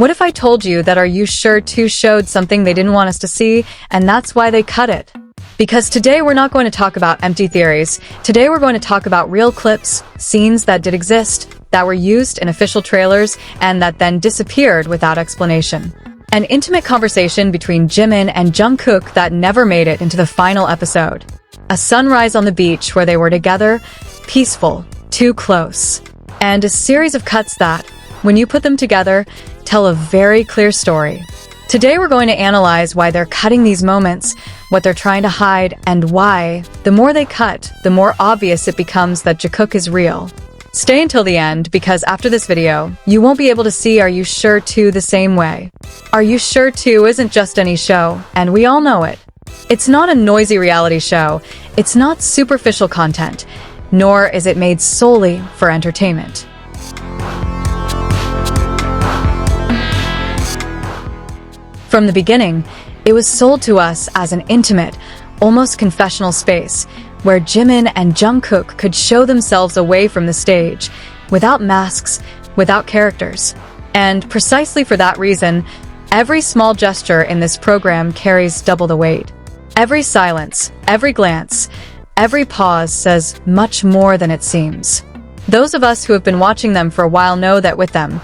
What if I told you that Are You Sure 2 showed something they didn't want us to see, and that's why they cut it? Because today we're not going to talk about empty theories. Today we're going to talk about real clips, scenes that did exist, that were used in official trailers, and that then disappeared without explanation. An intimate conversation between Jimin and Jungkook that never made it into the final episode. A sunrise on the beach where they were together, peaceful, too close. And a series of cuts that, when you put them together, tell a very clear story. Today we're going to analyze why they're cutting these moments, what they're trying to hide, and why, the more they cut, the more obvious it becomes that Jikook is real. Stay until the end, because after this video, you won't be able to see Are You Sure 2 the same way. Are You Sure 2 isn't just any show, and we all know it. It's not a noisy reality show, it's not superficial content, nor is it made solely for entertainment. From the beginning, it was sold to us as an intimate, almost confessional space, where Jimin and Jungkook could show themselves away from the stage, without masks, without characters. And precisely for that reason, every small gesture in this program carries double the weight. Every silence, every glance, every pause says much more than it seems. Those of us who have been watching them for a while know that with them,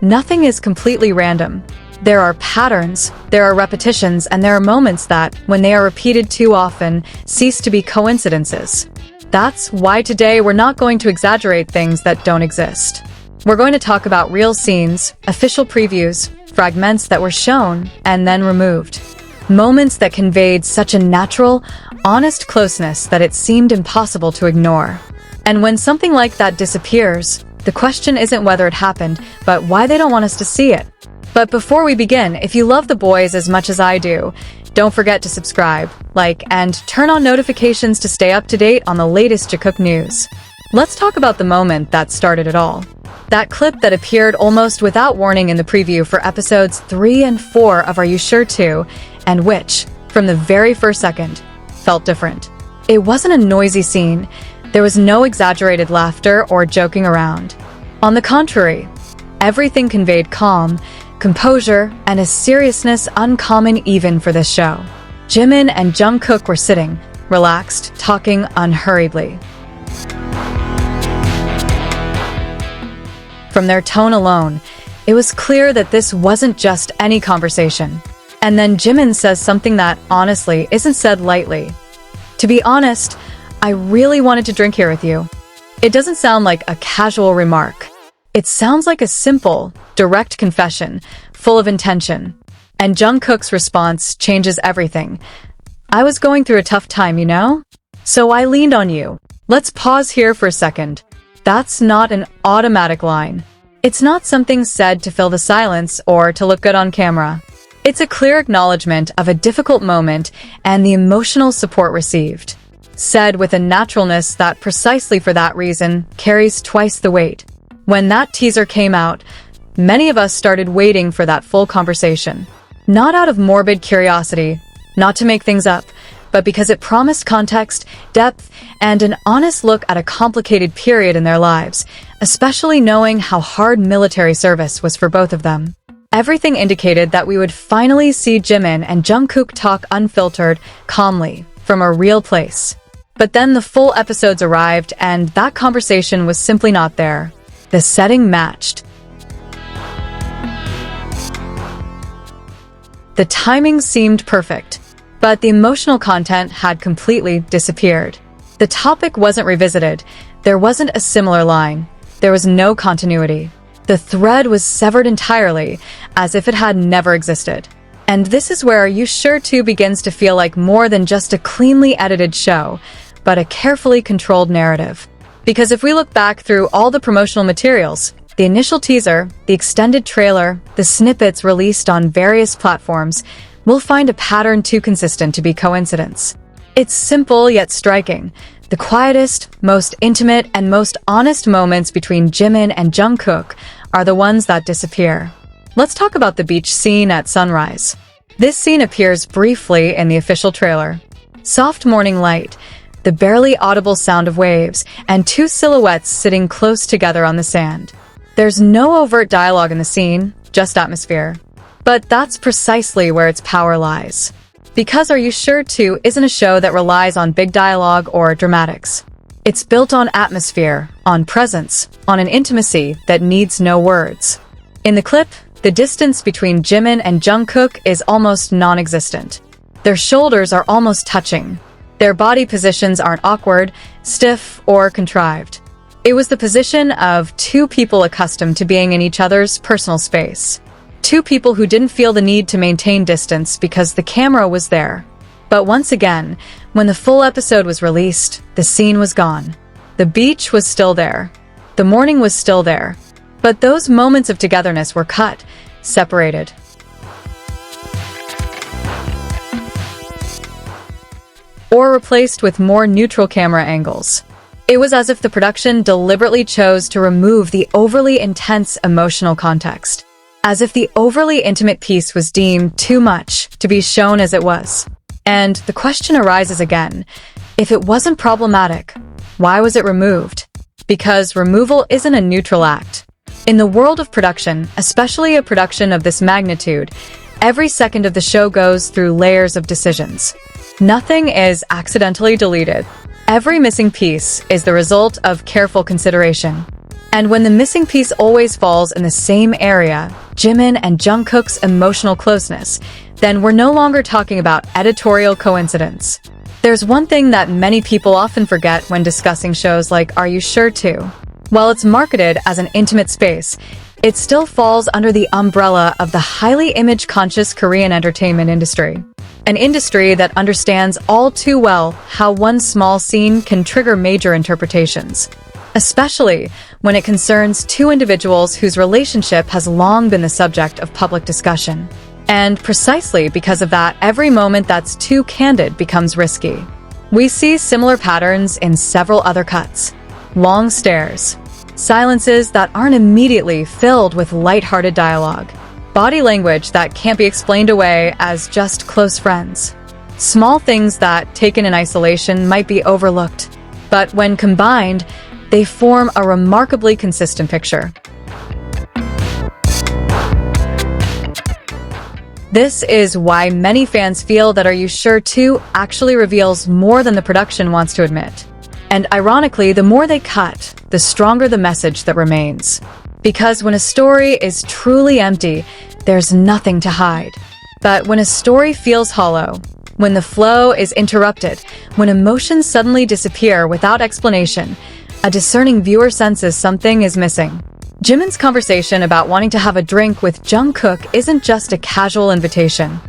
nothing is completely random. There are patterns, there are repetitions, and there are moments that, when they are repeated too often, cease to be coincidences. That's why today we're not going to exaggerate things that don't exist. We're going to talk about real scenes, official previews, fragments that were shown and then removed. Moments that conveyed such a natural, honest closeness that it seemed impossible to ignore. And when something like that disappears, the question isn't whether it happened, but why they don't want us to see it. But before we begin, if you love the boys as much as I do, don't forget to subscribe, like, and turn on notifications to stay up to date on the latest Jikook news. Let's talk about the moment that started it all. That clip that appeared almost without warning in the preview for episodes 3 and 4 of Are You Sure 2, and which, from the very first second, felt different. It wasn't a noisy scene. There was no exaggerated laughter or joking around. On the contrary, everything conveyed calm, composure, and a seriousness uncommon even for this show. Jimin and Jungkook were sitting, relaxed, talking unhurriedly. From their tone alone, it was clear that this wasn't just any conversation. And then Jimin says something that, honestly, isn't said lightly. To be honest, I really wanted to drink here with you. It doesn't sound like a casual remark. It sounds like a simple, direct confession, full of intention. And Jungkook's response changes everything. I was going through a tough time, you know? So I leaned on you. Let's pause here for a second. That's not an automatic line. It's not something said to fill the silence or to look good on camera. It's a clear acknowledgement of a difficult moment and the emotional support received. Said with a naturalness that precisely for that reason carries twice the weight. When that teaser came out, many of us started waiting for that full conversation. Not out of morbid curiosity, not to make things up, but because it promised context, depth, and an honest look at a complicated period in their lives, especially knowing how hard military service was for both of them. Everything indicated that we would finally see Jimin and Jungkook talk unfiltered, calmly, from a real place. But then the full episodes arrived, and that conversation was simply not there. The setting matched. The timing seemed perfect, but the emotional content had completely disappeared. The topic wasn't revisited. There wasn't a similar line. There was no continuity. The thread was severed entirely, as if it had never existed. And this is where Are You Sure 2 begins to feel like more than just a cleanly edited show, but a carefully controlled narrative. Because if we look back through all the promotional materials, the initial teaser, the extended trailer, the snippets released on various platforms, we'll find a pattern too consistent to be coincidence. It's simple yet striking. The quietest, most intimate, and most honest moments between Jimin and Jungkook are the ones that disappear. Let's talk about the beach scene at sunrise. This scene appears briefly in the official trailer. Soft morning light, the barely audible sound of waves, and two silhouettes sitting close together on the sand. There's no overt dialogue in the scene, just atmosphere. But that's precisely where its power lies. Because Are You Sure To isn't a show that relies on big dialogue or dramatics. It's built on atmosphere, on presence, on an intimacy that needs no words. In the clip, the distance between Jimin and Jungkook is almost non-existent. Their shoulders are almost touching. Their body positions aren't awkward, stiff, or contrived. It was the position of two people accustomed to being in each other's personal space. Two people who didn't feel the need to maintain distance because the camera was there. But once again, when the full episode was released, the scene was gone. The beach was still there. The morning was still there. But those moments of togetherness were cut, separated. Or replaced with more neutral camera angles. It was as if the production deliberately chose to remove the overly intense emotional context. As if the overly intimate piece was deemed too much to be shown as it was. And the question arises again, if it wasn't problematic, why was it removed? Because removal isn't a neutral act. In the world of production, especially a production of this magnitude, every second of the show goes through layers of decisions. Nothing is accidentally deleted. Every missing piece is the result of careful consideration. And when the missing piece always falls in the same area, Jimin and Jungkook's emotional closeness, then we're no longer talking about editorial coincidence. There's one thing that many people often forget when discussing shows like Are You Sure To? While it's marketed as an intimate space, it still falls under the umbrella of the highly image-conscious Korean entertainment industry. An industry that understands all too well how one small scene can trigger major interpretations. Especially when it concerns two individuals whose relationship has long been the subject of public discussion. And precisely because of that, every moment that's too candid becomes risky. We see similar patterns in several other cuts. Long stares, silences that aren't immediately filled with lighthearted dialogue, body language that can't be explained away as just close friends. Small things that, taken in isolation, might be overlooked, but when combined, they form a remarkably consistent picture. This is why many fans feel that Are You Sure To actually reveals more than the production wants to admit. And ironically, the more they cut, the stronger the message that remains. Because when a story is truly empty, there's nothing to hide. But when a story feels hollow, when the flow is interrupted, when emotions suddenly disappear without explanation, a discerning viewer senses something is missing. Jimin's conversation about wanting to have a drink with Jungkook isn't just a casual invitation.